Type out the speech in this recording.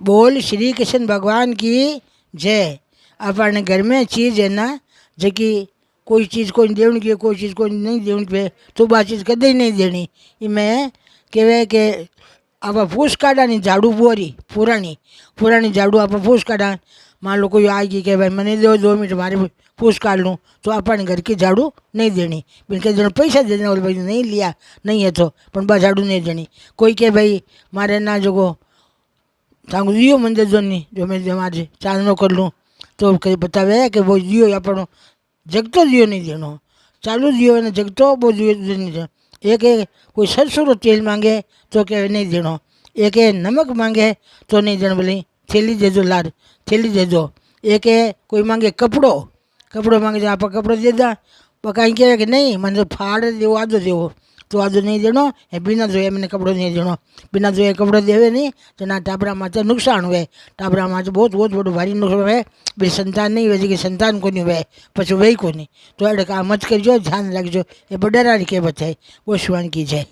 बोल श्री कृष्ण भगवान की जय। अपने घर में चीज़ है ना जबकि कोई चीज़ को देवनी की कोई चीज़ को नहीं देवनी पे तो बा चीज़ कदे नहीं देनी। मैं कहे कि आप फूस काढ़ा नहीं झाड़ू बोरी पुरानी पुरानी झाड़ू आप फूस काढ़ा मान लो कोई आएगी कि भाई मैंने दो 2 मिनट मारे फूस काढ़ लूँ तो अपने घर की झाड़ू नहीं देनी। बिन के जन पैसा दे देना भाई नहीं लिया नहीं है तो पण बा झाड़ू नहीं देनी। कोई के भाई मारे ना जो सांगू दियो मंदिर जोनी जो मैं आज चांदनो कर लूँ तो कहीं बतावे कि वो दियो अपन जगतो दियो नहीं देनो चालू दियो ने जगतो वो दियो नहीं देनो। एक कोई सरसों रो तेल मांगे तो क्या नहीं देनो। एक नमक मांगे तो नहीं देनो बोले थैली दे दो लाड थैली दे दो। एक कोई मांगे कपड़ो कपड़ो मांगे आप कपड़ो दे दा कहीं कहे कि नहीं मैंने तो फाड़ देवो आधो देवो तो आधो नहीं देनो। बिना धोए मैंने कपड़ो नहीं देनो। बिना धोए कपड़ो देवे नहीं तो ना टाबरा माथे नुकसान हुए। टाबरा माथे बहुत बहुत बड़ो भारी नुकसान हुए। भाई संतान नहीं हुए कि संतान को नहीं हुए पछू वही को नहीं तो अड़े काम मत करजो ध्यान रखजो। ये बड़ेरा की कहेवत है वो शिवान की जय।